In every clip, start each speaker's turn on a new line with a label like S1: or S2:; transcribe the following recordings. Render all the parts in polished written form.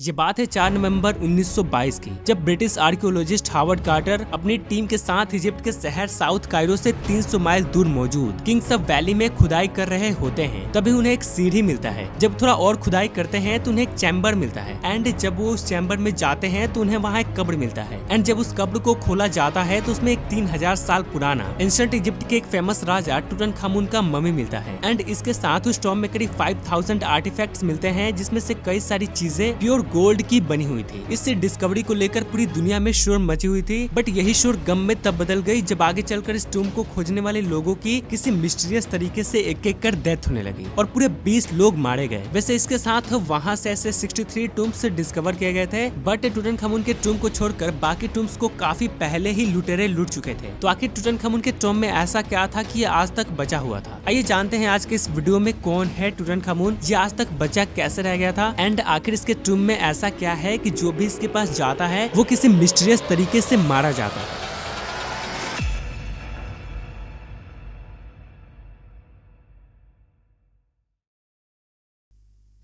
S1: ये बात है 4 नवंबर 1922 की, जब ब्रिटिश आर्कियोलॉजिस्ट हावर्ड कार्टर अपनी टीम के साथ इजिप्ट के शहर साउथ कायरो से 300 माइल दूर मौजूद किंग्स ऑफ वैली में खुदाई कर रहे होते हैं। तभी उन्हें एक सीढ़ी मिलता है। जब थोड़ा और खुदाई करते हैं तो उन्हें एक चैम्बर मिलता है एंड जब वो उस चैम्बर में जाते हैं तो उन्हें वहाँ एक कब्र मिलता है एंड जब उस कब्र को खोला जाता है तो उसमें एक 3000 साल पुराना एंशिएंट इजिप्ट के एक फेमस राजा टुटनखामुन का मम्मी मिलता है एंड इसके साथ उस टॉम में करीब 5000 आर्टिफैक्ट्स मिलते हैं, जिसमें से कई सारी चीजें प्योर गोल्ड की बनी हुई थी। इससे डिस्कवरी को लेकर पूरी दुनिया में शोर मची हुई थी, बट यही शोर गम में तब बदल गई जब आगे चलकर इस टूम को खोजने वाले लोगों की किसी मिस्टीरियस तरीके से एक एक कर डेथ होने लगी और पूरे 20 लोग मारे गए। वैसे इसके साथ वहाँ से ऐसे 63 टूम्स डिस्कवर किए गए थे, बट टुटनखामुन के टूम को छोड़कर बाकी टूम्स को काफी पहले ही लुटेरे लूट चुके थे। तो आखिर टुटनखामुन के टूम में ऐसा क्या था कि ये आज तक बचा हुआ था? आइए जानते हैं आज के इस वीडियो में कौन है टुटनखामुन, ये आज तक बचा कैसे रह गया था एंड आखिर इसके टूम में ऐसा क्या है कि जो भी इसके पास जाता है वो किसी मिस्टीरियस तरीके से मारा जाता है।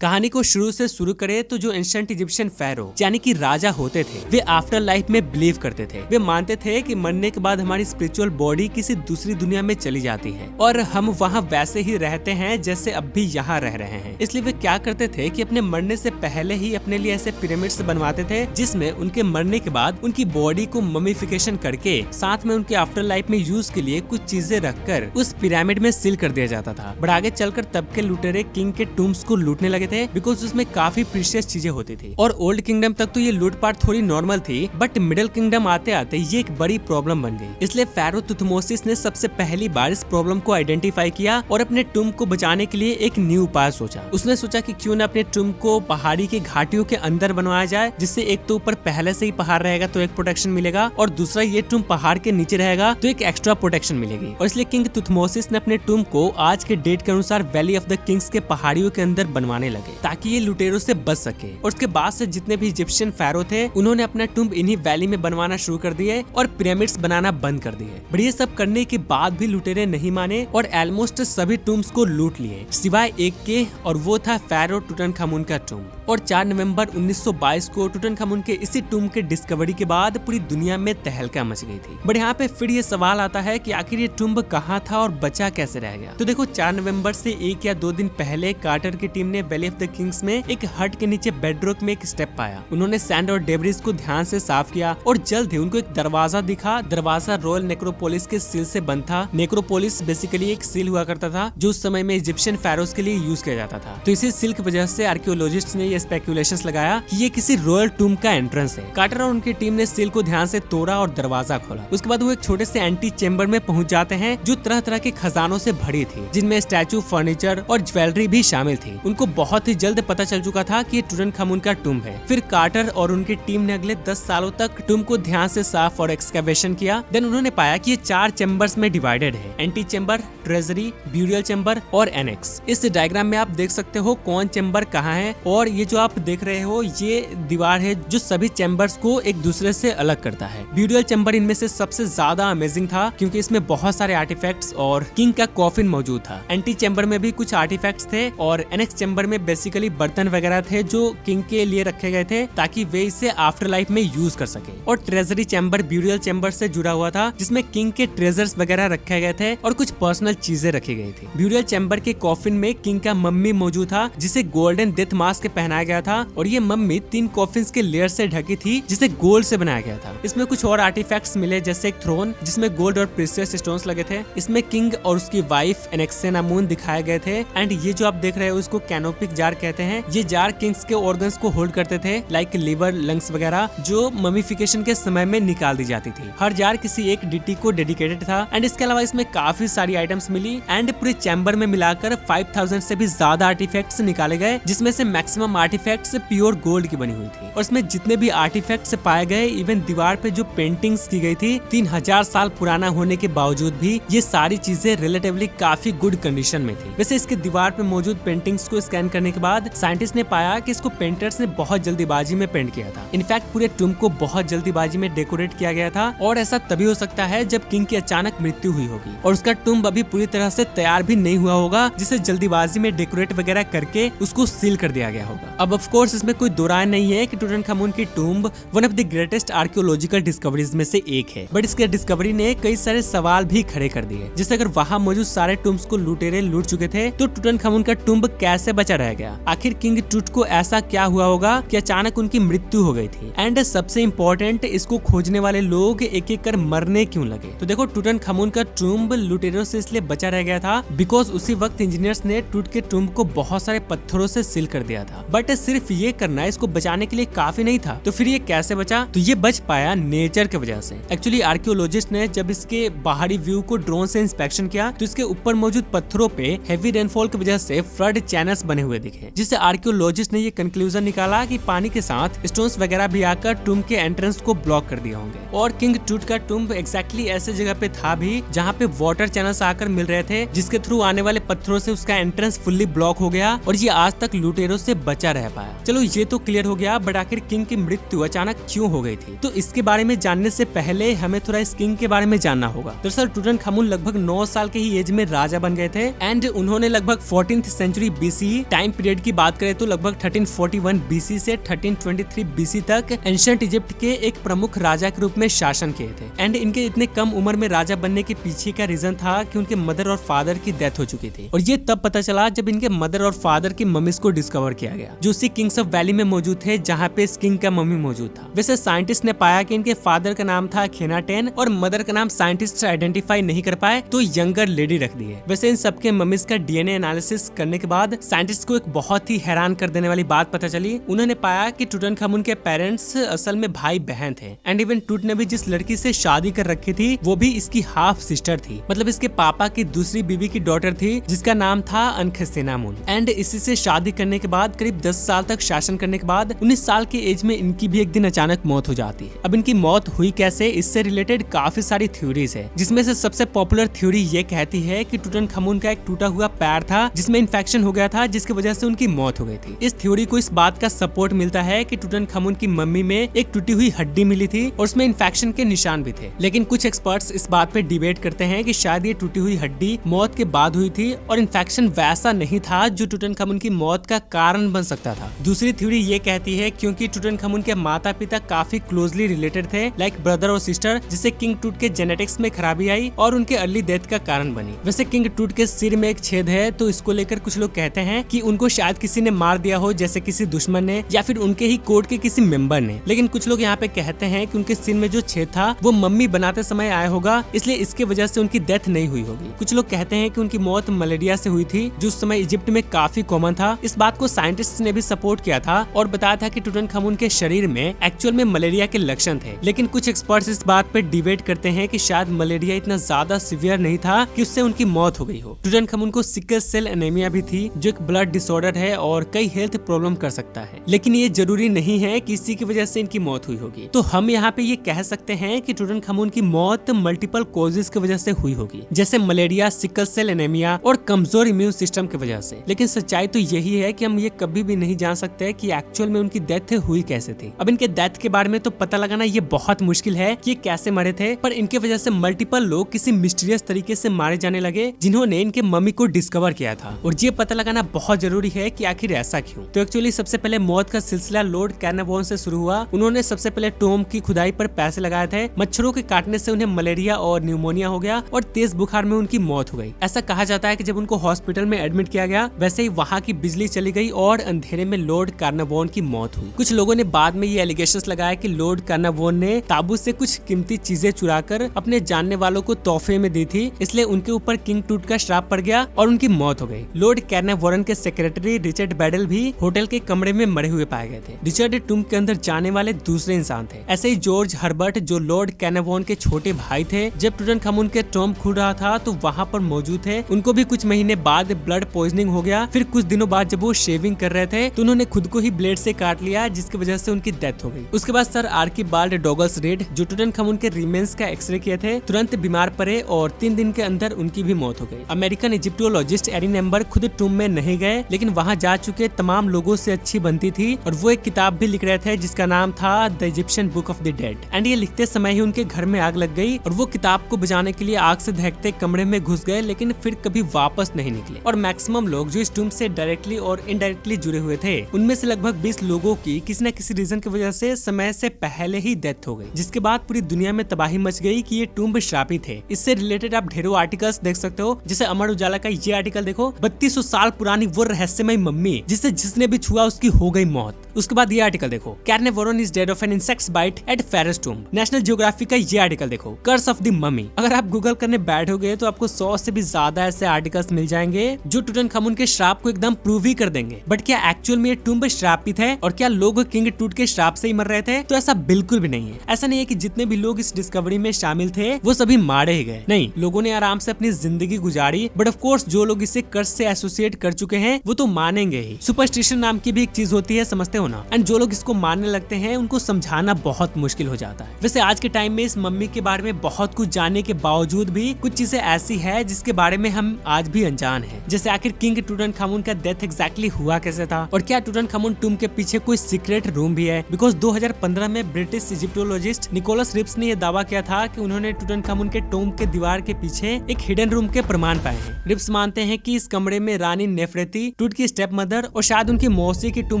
S1: कहानी को शुरू से शुरू करें तो जो एंशिएंट इजिप्शियन फेरो यानी कि राजा होते थे, वे आफ्टर लाइफ में बिलीव करते थे। वे मानते थे कि मरने के बाद हमारी स्पिरिचुअल बॉडी किसी दूसरी दुनिया में चली जाती है और हम वहाँ वैसे ही रहते हैं जैसे अब भी यहाँ रह रहे हैं। इसलिए वे क्या करते थे कि अपने मरने से पहले ही अपने लिए ऐसे पिरामिड्स बनवाते थे जिसमें उनके मरने के बाद उनकी बॉडी को ममीफिकेशन करके साथ में उनके आफ्टर लाइफ में यूज के लिए कुछ चीजें रखकर उस पिरामिड में सील कर दिया जाता था। बट आगे चलकर तब के लुटेरे किंग के टूम्स को लूटने लगे थे बिकॉज उसमें काफी प्रीशियस चीजें होती थी। और ओल्ड किंगडम तक तो ये लूटपाट थोड़ी नॉर्मल थी, बट मिडिल किंगडम आते आते ये एक बड़ी प्रॉब्लम बन गई। इसलिए फेरो तुथमोसिस ने सबसे पहली बार इस प्रॉब्लम को आइडेंटिफाई किया और अपने टूम को बचाने के लिए एक न्यू उपाय सोचा। उसने सोचा कि क्यों न अपने टूम को पहाड़ी की घाटियों के अंदर बनवाया जाए, जिससे एक तो ऊपर पहले से ही पहाड़ रहेगा तो एक प्रोटेक्शन मिलेगा और दूसरा ये टूम पहाड़ के नीचे रहेगा तो एक एक्स्ट्रा प्रोटेक्शन मिलेगी। और इसलिए किंग तुथमोसिस ने अपने टूम को आज के डेट के अनुसार वैली ऑफ द किंग्स के पहाड़ियों के अंदर बनवाने लगे ताकि ये लुटेरों से बच सके। और उसके बाद से जितने भी इजिप्शियन फेरो थे उन्होंने अपना टूम्ब इन्हीं वैली में बनवाना शुरू कर दिए और पिरामिड्स बनाना बंद कर दिए। बट ये सब करने के बाद भी लुटेरे नहीं माने और ऑलमोस्ट सभी टूम्स को लूट लिए सिवाय एक के, और वो था फेरो टुटनखामुन का टूम्ब। और 4 नवंबर 1922 को टुटनखामुन के इसी टूम्ब के डिस्कवरी के बाद पूरी दुनिया में तहलका मच गई थी। बट यहाँ पे फिर ये सवाल आता है कि आखिर ये टूम्ब कहाँ था और बचा कैसे रह गया? तो देखो 4 नवंबर से 1 या 2 दिन पहले कार्टर की टीम ने वैली ऑफ द किंग्स में एक हट के नीचे बेडरॉक में एक स्टेप पाया। उन्होंने सैंड और डेब्रिस को ध्यान से साफ किया और जल्द ही उनको एक दरवाजा दिखा। दरवाजा रॉयल नेक्रोपोलिस के सील से बंद था। नेक्रोपोलिस बेसिकली एक सील हुआ करता था जो उस समय में इजिप्शियन फेरोस के लिए यूज किया जाता था। तो इसी सील की वजह से आर्कियोलॉजिस्ट ने ये स्पेकुलेशंस लगाया कि ये किसी रॉयल टूम का एंट्रेंस है। कार्टर और उनकी टीम ने सील को ध्यान से तोड़ा और दरवाजा खोला। उसके बाद वो एक छोटे से एंटी चेम्बर में पहुंच जाते हैं जो तरह तरह के खजानों से भरी थी, जिनमें स्टैचू, फर्नीचर और ज्वेलरी भी शामिल थी। उनको बहुत ही जल्द पता चल चुका था कि ये टुटनखामुन का टूम्ब है। फिर कार्टर और उनकी टीम ने अगले 10 सालों तक टूम्ब को ध्यान से साफ और एक्सकैवेशन किया। देन उन्होंने पाया कि ये 4 चैम्बर्स में डिवाइडेड है, anti chamber, treasury, burial chamber और एनेक्स। इस डायग्राम में आप देख सकते हो कौन चैम्बर कहाँ है, और ये जो आप देख रहे हो ये दीवार है जो सभी चैम्बर्स को एक दूसरे से अलग करता है। ब्यूरियल चैम्बर इनमें से सबसे ज्यादा अमेजिंग था क्योंकि इसमें बहुत सारे आर्टिफैक्ट्स और किंग का कॉफिन मौजूद था। एंटी चैम्बर में भी कुछ आर्टिफैक्ट्स थे और एनेक्स चैम्बर में बेसिकली बर्तन वगैरह थे जो किंग के लिए रखे गए थे ताकि वे इसे आफ्टर लाइफ में यूज कर सके। और ट्रेजरी चैम्बर ब्यूरियल चैम्बर से जुड़ा हुआ था जिसमें किंग के ट्रेजर्स वगैरह रखे गए थे और कुछ पर्सनल चीजें रखी गई थी। ब्यूरियल चैम्बर के कॉफिन में किंग का मम्मी मौजूद था जिसे गोल्डन डेथ मास्क पहनाया गया था और ये मम्मी 3 कॉफिन्स के लेयर से ढकी थी जिसे गोल्ड से बनाया गया था। इसमें कुछ और आर्टिफैक्ट्स मिले जैसे एक थ्रोन जिसमें गोल्ड और प्रीशियस स्टोन्स लगे थे। इसमें किंग और उसकी वाइफ एनेक्सेनामुन दिखाए गए थे एंड ये जो आप देख रहे हो इसको कैनोपिक जार कहते हैं। ये जार किंग्स के ऑर्गन्स को होल्ड करते थे लाइक लिवर, लंग्स वगैरह जो ममीफिकेशन के समय में निकाल दी जाती थी। हर जार किसी एक डिटी को डेडिकेटेड था एंड इसके अलावा इसमें काफी सारी आइटम्स मिली एंड पूरे चैम्बर में मिलाकर 5000 से भी ज्यादा आर्टिफैक्ट्स निकाले गए जिसमें से मैक्सिमम आर्टिफैक्ट्स प्योर गोल्ड की बनी हुई थी। और इसमें जितने भी आर्टिफैक्ट्स पाए गए, इवन दीवार पे जो पेंटिंग्स की गई थी 3000 साल पुराना होने के बावजूद भी ये सारी चीजें रिलेटिवली काफी गुड कंडीशन में थी। वैसे इसके दीवार पे मौजूद पेंटिंग्स को स्कैन करने करने के बाद साइंटिस्ट ने पाया कि इसको पेंटर्स ने बहुत जल्दीबाजी में पेंट किया था। इनफैक्ट पूरे टूम को बहुत जल्दीबाजी में डेकोरेट किया गया था और ऐसा तभी हो सकता है जब किंग की अचानक मृत्यु हुई होगी और उसका टूम अभी पूरी तरह से तैयार भी नहीं हुआ होगा, जिसे जल्दीबाजी में डेकोरेट वगैरह करके उसको सील कर दिया गया होगा। अब ऑफ कोर्स इसमें कोई दो राय नहीं है कि टूटनखामुन की tomb one of the greatest archaeological discoveries में से एक है, बट इसके डिस्कवरी ने कई सारे सवाल भी खड़े कर दिए। जैसे अगर वहाँ मौजूद सारे टूम्ब्स को लुटेरे लूट चुके थे तो टूटनखामुन का टूम्ब कैसे बचा रह गया? आखिर किंग टूट को ऐसा क्या हुआ होगा कि अचानक उनकी मृत्यु हो गई थी? एंड सबसे इम्पोर्टेंट, इसको खोजने वाले लोग एक एक कर मरने क्यों लगे? तो देखो, टूटनखामुन का टूम्ब लुटेरों से इसलिए बचा रह गया था बिकॉज उसी वक्त इंजीनियर्स ने टूट के टूम्ब को बहुत सारे पत्थरों से सील कर दिया था। बट सिर्फ ये करना इसको बचाने के लिए काफी नहीं था। तो फिर ये कैसे बचा? तो ये बच पाया नेचर की वजह से। एक्चुअली आर्कियोलॉजिस्ट ने जब इसके बाहरी व्यू को ड्रोन से इंस्पेक्शन किया तो इसके ऊपर मौजूद पत्थरों पे हेवी रेनफॉल की वजह से फ्लड चैनल्स बने हुए दिखे, जिससे आर्कियोलॉजिस्ट ने ये कंक्लूजन निकाला कि पानी के साथ स्टोन्स वगैरह भी आकर टूम्ब के एंट्रेंस को ब्लॉक कर दिए होंगे। और किंग टूट का टूम्ब एक्जैक्टली ऐसे जगह पे था भी जहाँ पे वाटर चैनल्स आकर मिल रहे थे, जिसके थ्रू आने वाले पत्थरों से उसका एंट्रेंस फुल्ली ब्लॉक हो गया और ये आज तक लुटेरों से बचा रह पाया। चलो ये तो क्लियर हो गया, बट आखिर किंग की मृत्यु अचानक क्यों हो गई थी? तो इसके बारे में जानने से पहले हमें थोड़ा इस किंग के बारे में जानना होगा। दरअसल टूटनखामुन लगभग 9 साल के ही एज में राजा बन गए थे एंड उन्होंने लगभग 14th century BC time period की बात करें तो लगभग 1341 बीसी से 1323 बीसी तक एंशिएंट इजिप्ट के एक प्रमुख राजा के रूप में शासन किए थे। एंड इनके इतने कम उम्र में राजा बनने के पीछे का रीजन था कि उनके मदर और फादर की डेथ हो चुकी थी और ये तब पता चला जब इनके मदर और फादर की मम्मीज को डिस्कवर किया गया, जो उसी किंग्स ऑफ वैली में मौजूद थे जहाँ पे इस किंग का मम्मी मौजूद था। वैसे साइंटिस्ट ने पाया कि इनके फादर का नाम था खेनाटेन और मदर का नाम साइंटिस्ट आइडेंटिफाई नहीं कर पाए तो यंगर लेडी रख दी है। वैसे इन सबके मम्मीज का डीएनए एनालिसिस करने के बाद साइंटिस्ट को एक बहुत ही हैरान कर देने वाली बात पता चली। उन्होंने पाया कि टूटनखामुन के पेरेंट्स असल में भाई बहन थे एंड इवन टूट ने भी जिस लड़की से शादी कर रखी थी वो भी इसकी हाफ सिस्टर थी, मतलब इसके पापा की दूसरी बीवी की डॉटर थी जिसका नाम था अनखसेनामुन। एंड इसी से शादी करने के बाद करीब 10 साल तक शासन करने के बाद 19 साल के एज में इनकी भी एक दिन अचानक मौत हो जाती है। अब इनकी मौत हुई कैसे, इससे रिलेटेड काफी सारी थ्योरीज है, जिसमें से सबसे पॉपुलर थ्योरी ये कहती है कि टूटनखामुन का एक टूटा हुआ पैर था जिसमें इन्फेक्शन हो गया था जिसकी वजह से उनकी मौत हो गई थी। इस थ्योरी को इस बात का सपोर्ट मिलता है कि टूटनखामुन की मम्मी में एक टूटी हुई हड्डी मिली थी और उसमें इन्फेक्शन के निशान भी थे, लेकिन कुछ एक्सपर्ट्स इस बात पे डिबेट करते हैं कि शायद ये टूटी हुई हड्डी मौत के बाद हुई थी और इन्फेक्शन वैसा नहीं था जो टूटनखामुन की मौत का कारण बन सकता था। दूसरी थ्योरी ये कहती है क्योंकि टूटनखामुन के माता पिता काफी क्लोजली रिलेटेड थे, लाइक ब्रदर और सिस्टर, जिससे किंग टूट के जेनेटिक्स में खराबी आई और उनके अर्ली डेथ का कारण बनी। वैसे किंग टूट के सिर में एक छेद है तो इसको लेकर कुछ लोग कहते हैं कि उनको शायद किसी ने मार दिया हो, जैसे किसी दुश्मन ने या फिर उनके ही कोर्ट के किसी मेंबर ने। लेकिन कुछ लोग यहाँ पे कहते हैं कि उनके सिर में जो छेद था वो मम्मी बनाते समय आया होगा, इसलिए इसके वजह से उनकी डेथ नहीं हुई होगी। कुछ लोग कहते हैं कि उनकी मौत मलेरिया से हुई थी जो उस समय इजिप्ट में काफी कॉमन था। इस बात को साइंटिस्ट ने भी सपोर्ट किया था और बताया था कि टूटनखामुन के शरीर में एक्चुअल में मलेरिया के लक्षण थे, लेकिन कुछ एक्सपर्ट्स इस बात पे डिबेट करते हैं कि शायद मलेरिया इतना ज्यादा सीवियर नहीं था कि उससे उनकी मौत हो गई हो। टूटनखामुन को सिकल सेल एनीमिया भी थी जो एक ब्लड डिसऑर्डर है और कई हेल्थ प्रॉब्लम कर सकता है, लेकिन ये जरूरी नहीं है कि इसी की वजह से इनकी मौत हुई होगी। तो हम यहाँ पे ये कह सकते हैं कि टूटनखामुन की मौत मल्टीपल कॉजेज की वजह से हुई होगी, जैसे मलेरिया, सिकल सेल एनीमिया और कमजोर इम्यून सिस्टम की वजह से। लेकिन सच्चाई तो यही है कि हम ये कभी भी नहीं जान सकते कि एक्चुअल में उनकी डेथ हुई कैसे थी। अब इनके डेथ के बारे में तो पता लगाना ये बहुत मुश्किल है कि ये कैसे मरे थे, पर इनके वजह से मल्टीपल लोग किसी मिस्टीरियस तरीके से मारे जाने लगे जिन्होंने इनके मम्मी को डिस्कवर किया था, और ये पता लगाना बहुत जरूरी है कि आखिर ऐसा क्यों। तो एक्चुअली सबसे पहले मौत का सिलसिला लॉर्ड कैरनावॉन से शुरू हुआ। उन्होंने सबसे पहले टॉम की खुदाई पर पैसे लगाए थे। मच्छरों के काटने से उन्हें मलेरिया और न्यूमोनिया हो गया और तेज बुखार में उनकी मौत हो गई। ऐसा कहा जाता है कि जब उनको हॉस्पिटल में एडमिट किया गया वैसे ही वहाँ की बिजली चली गई और अंधेरे में लॉर्ड कैरनावॉन की मौत हुई। कुछ लोगों ने बाद में ये एलिगेशंस लगाया कि लॉर्ड कैरनावॉन ने ताबूत से कुछ कीमती चीजें चुराकर अपने जानने वालों को तोहफे में दी थी, इसलिए उनके ऊपर किंग टूट का श्राप पड़ गया और उनकी मौत हो गई। लॉर्ड कैरनावॉन के सेक्रेटरी रिचर्ड बैडल भी होटल के कमरे में मरे हुए पाए गए थे। रिचर्ड टूम के अंदर जाने वाले दूसरे इंसान थे। ऐसे ही जॉर्ज हर्बर्ट जो लॉर्ड कैरनावॉन के छोटे भाई थे, जब टूटनखामुन के टॉम्ब खुल रहा था तो वहाँ पर मौजूद थे। उनको भी कुछ महीने बाद ब्लड पॉइजनिंग हो गया। फिर कुछ दिनों बाद जब वो शेविंग कर रहे थे तो उन्होंने खुद को ही ब्लेड से काट लिया, जिसकी वजह से उनकी डेथ हो गई। उसके बाद सर आर्कीबाल्ड डॉगल्स रेड जो टूटनखामुन के रिमेन्स का एक्सरे किए थे तुरंत बीमार पड़े और 3 दिन के अंदर उनकी भी मौत हो गई। अमेरिकन इजिप्टोलॉजिस्ट एरिन एम्बर खुद टूम में नहीं गए लेकिन वहाँ जा चुके तमाम लोगों से अच्छी बनती थी और वो एक किताब भी लिख रहे थे जिसका नाम था the Egyptian book of the dead. And ये लिखते समय ही उनके घर में आग लग गई और वो किताब को बुझाने के लिए आग से दहकते कमरे में घुस गए, लेकिन फिर कभी वापस नहीं निकले। और मैक्सिमम लोग जो इस टूम से डायरेक्टली और इनडायरेक्टली जुड़े हुए थे, उनमें से लगभग 20 लोगों की किसी न किसी रीजन की वजह से समय से पहले ही डेथ हो गई, जिसके बाद पूरी दुनिया में तबाही मच गई कि ये टूम्ब श्रापित है। इससे रिलेटेड आप ढेरों आर्टिकल्स देख सकते हो, जैसे अमर उजाला का ये आर्टिकल देखो, 3200 साल पुरानी वो रहस्यमय मम्मी जिसे जिसने भी छुआ उसकी हो गई मौत। उसके बाद ये आर्टिकल देखो, Carnarvon is dead of an insects bite at pharaoh's tomb. National Geographic का ये आर्टिकल देखो, कर्स ऑफ द मम्मी। अगर आप गूगल करने बैठोगे तो आपको 100 से भी ज्यादा ऐसे आर्टिकल्स मिल जाएंगे जो टूटनखामुन के श्राप को एकदम प्रूव ही कर देंगे। बट क्या एक्चुअल में ये टूम्ब श्रापित है और क्या लोग किंग टूट के श्राप से ही मर रहे थे? तो ऐसा बिल्कुल भी नहीं है। ऐसा नहीं है कि जितने भी लोग इस डिस्कवरी में शामिल थे वो सभी मारे ही गए। नहीं, लोगों ने आराम से अपनी जिंदगी गुजारी, बट ऑफ कोर्स जो लोग इसे कर्स से एसोसिएट कर चुके हैं वो तो मानेंगे ही। सुपरस्टिशन नाम की भी एक चीज होती है, समझते हो ना? एंड जो लोग इसको मानने लगते हैं उनको समझाना बहुत मुश्किल हो जाता है। वैसे आज के टाइम में इस मम्मी के बारे में बहुत कुछ जानने के बावजूद भी कुछ चीजें ऐसी है जिसके बारे में हम आज भी अनजान हैं। जैसे आखिर किंग टूटनखामुन का डेथ एग्जैक्टली हुआ कैसे था, और क्या टूटनखामुन टूम के पीछे कोई सीक्रेट रूम भी है? बिकॉज 2015 में ब्रिटिश इजिप्टोलॉजिस्ट निकोलस रिप्स ने यह दावा किया था कि उन्होंने टूटनखामुन के टोम के दीवार के पीछे एक हिडन रूम के प्रमाण पाए हैं। रिप्स मानते हैं कि इस कमरे में रानी नेफरेती, टूट की स्टेप मदर और शायद उनकी मौसी की टूम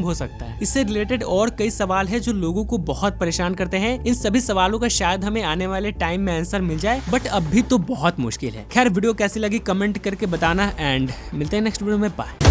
S1: हो सकता है। इससे रिलेटेड और कई सवाल है जो लोगों को बहुत परेशान करते हैं। इन सभी सवालों का शायद हमें आने वाले टाइम में आंसर मिल जाए, बट अभी तो बहुत मुश्किल है। खैर, वीडियो कैसी लगी कमेंट करके बताना एंड मिलते हैं नेक्स्ट वीडियो में। बाय।